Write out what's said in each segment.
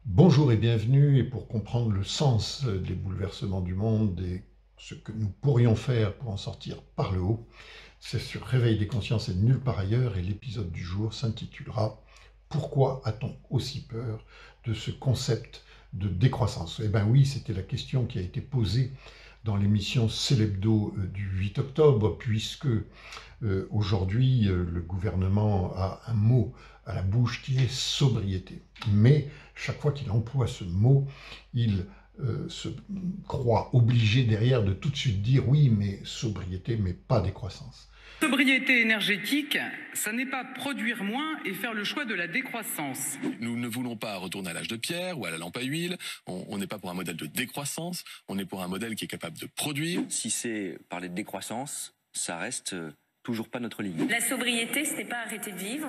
Bonjour et bienvenue, et pour comprendre le sens des bouleversements du monde et ce que nous pourrions faire pour en sortir par le haut, c'est sur Réveil des consciences et nulle part ailleurs, et l'épisode du jour s'intitulera Pourquoi a-t-on aussi peur de ce concept de décroissance? Eh bien oui, c'était la question qui a été posée dans l'émission Célébdo du 8 octobre, puisque aujourd'hui le gouvernement a un mot à la bouche qui est sobriété. Mais chaque fois qu'il emploie ce mot, il se croit obligé derrière de tout de suite dire oui, mais sobriété, mais pas décroissance. Sobriété énergétique, ça n'est pas produire moins et faire le choix de la décroissance. Nous ne voulons pas retourner à l'âge de pierre ou à la lampe à huile. On n'est pas pour un modèle de décroissance, on est pour un modèle qui est capable de produire. Si c'est parler de décroissance, ça reste toujours pas notre ligne. La sobriété, ce n'est pas arrêter de vivre.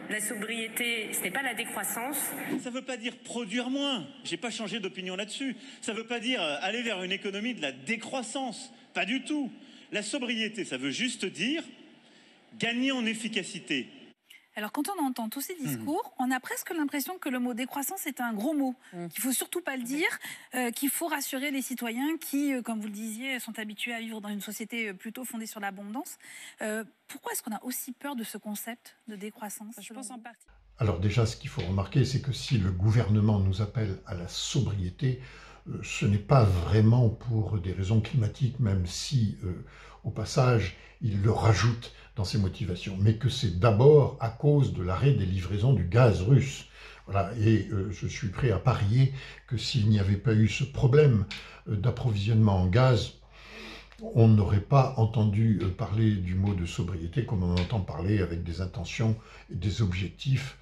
La sobriété, ce n'est pas la décroissance. Ça ne veut pas dire produire moins. J'ai pas changé d'opinion là-dessus. Ça ne veut pas dire aller vers une économie de la décroissance. Pas du tout. La sobriété, ça veut juste dire gagner en efficacité. Alors quand on entend tous ces discours, on a presque l'impression que le mot décroissance est un gros mot, qu'il faut surtout pas le dire, qu'il faut rassurer les citoyens qui, comme vous le disiez, sont habitués à vivre dans une société plutôt fondée sur l'abondance. Pourquoi est-ce qu'on a aussi peur de ce concept de décroissance? Je pense en partie. Alors déjà, ce qu'il faut remarquer, c'est que si le gouvernement nous appelle à la sobriété, ce n'est pas vraiment pour des raisons climatiques, même si, au passage, il le rajoute dans ses motivations, mais que c'est d'abord à cause de l'arrêt des livraisons du gaz russe. Voilà, et je suis prêt à parier que s'il n'y avait pas eu ce problème d'approvisionnement en gaz, on n'aurait pas entendu parler du mot de sobriété comme on en entend parler avec des intentions et des objectifs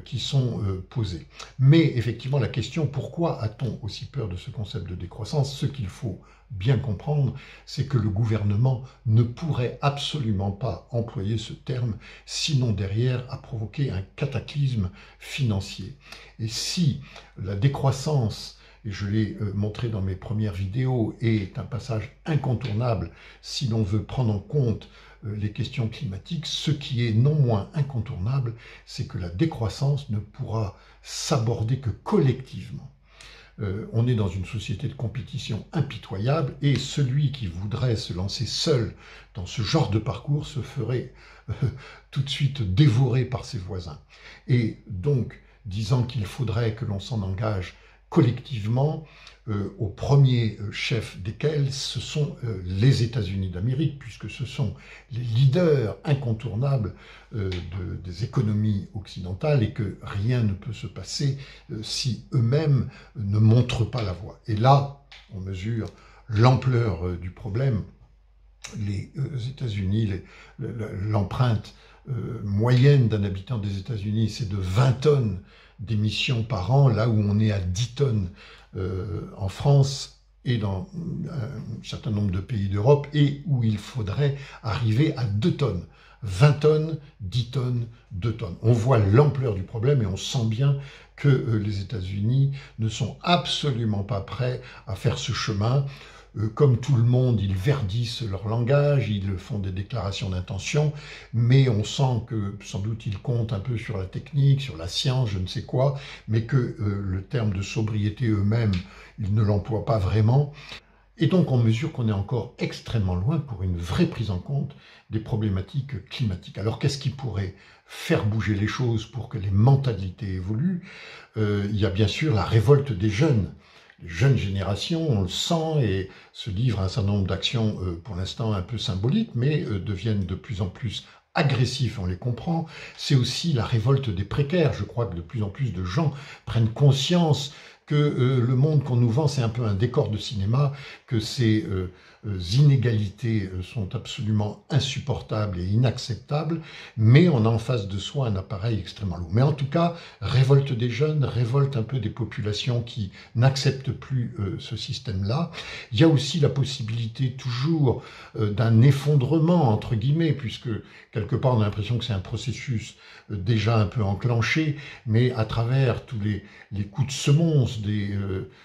qui sont posés. Mais effectivement, la question, pourquoi a-t-on aussi peur de ce concept de décroissance? Ce qu'il faut bien comprendre, c'est que le gouvernement ne pourrait absolument pas employer ce terme, sinon derrière a provoqué un cataclysme financier. Et si la décroissance, et je l'ai montré dans mes premières vidéos, est un passage incontournable si l'on veut prendre en compte les questions climatiques, ce qui est non moins incontournable, c'est que la décroissance ne pourra s'aborder que collectivement. On est dans une société de compétition impitoyable et celui qui voudrait se lancer seul dans ce genre de parcours se ferait tout de suite dévorer par ses voisins. Et donc, disant qu'il faudrait que l'on s'en engage collectivement, au premier chef desquels ce sont les États-Unis d'Amérique, puisque ce sont les leaders incontournables des économies occidentales et que rien ne peut se passer si eux-mêmes ne montrent pas la voie. Et là, on mesure l'ampleur du problème. Les États-Unis, l'empreinte moyenne d'un habitant des États-Unis, c'est de 20 tonnes d'émissions par an, là où on est à 10 tonnes en France et dans un certain nombre de pays d'Europe, et où il faudrait arriver à 2 tonnes. 20 tonnes, 10 tonnes, 2 tonnes. On voit l'ampleur du problème et on sent bien que les États-Unis ne sont absolument pas prêts à faire ce chemin. Comme tout le monde, ils verdissent leur langage, ils font des déclarations d'intention, mais on sent que sans doute ils comptent un peu sur la technique, sur la science, je ne sais quoi, mais que le terme de sobriété eux-mêmes, ils ne l'emploient pas vraiment. Et donc on mesure qu'on est encore extrêmement loin pour une vraie prise en compte des problématiques climatiques. Alors qu'est-ce qui pourrait faire bouger les choses pour que les mentalités évoluent? Il y a bien sûr la révolte des jeunes. Les jeunes générations, on le sent, et se livrent à un certain nombre d'actions pour l'instant un peu symboliques, mais deviennent de plus en plus agressifs, on les comprend. C'est aussi la révolte des précaires. Je crois que de plus en plus de gens prennent conscience que le monde qu'on nous vend, c'est un peu un décor de cinéma, que ces inégalités sont absolument insupportables et inacceptables, mais on a en face de soi un appareil extrêmement lourd. Mais en tout cas, révolte des jeunes, révolte un peu des populations qui n'acceptent plus ce système-là. Il y a aussi la possibilité toujours d'un effondrement, entre guillemets, puisque quelque part on a l'impression que c'est un processus déjà un peu enclenché, mais à travers tous les coups de semonce, des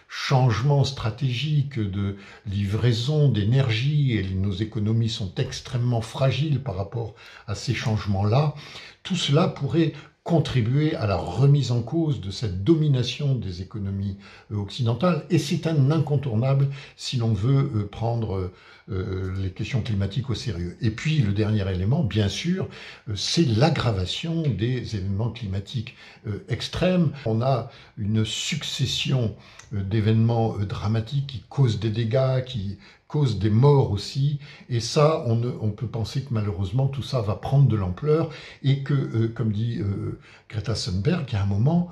changements stratégiques de livraison d'énergie, et nos économies sont extrêmement fragiles par rapport à ces changements-là, tout cela pourrait contribuer à la remise en cause de cette domination des économies occidentales, et c'est un incontournable si l'on veut prendre les questions climatiques au sérieux. Et puis le dernier élément, bien sûr, c'est l'aggravation des événements climatiques extrêmes. On a une succession d'événements dramatiques qui causent des dégâts, qui causent des morts aussi, et ça, on peut penser que malheureusement tout ça va prendre de l'ampleur et que, comme dit Greta Thunberg, il y a un moment,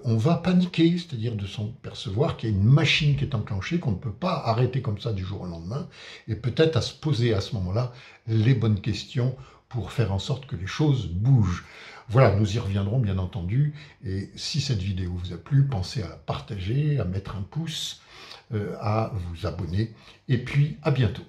on va paniquer, c'est-à-dire de s'en percevoir qu'il y a une machine qui est enclenchée, qu'on ne peut pas arrêter comme ça du jour au lendemain, et peut-être à se poser à ce moment-là les bonnes questions pour faire en sorte que les choses bougent. Voilà, nous y reviendrons bien entendu, et si cette vidéo vous a plu, pensez à la partager, à mettre un pouce, à vous abonner, et puis à bientôt.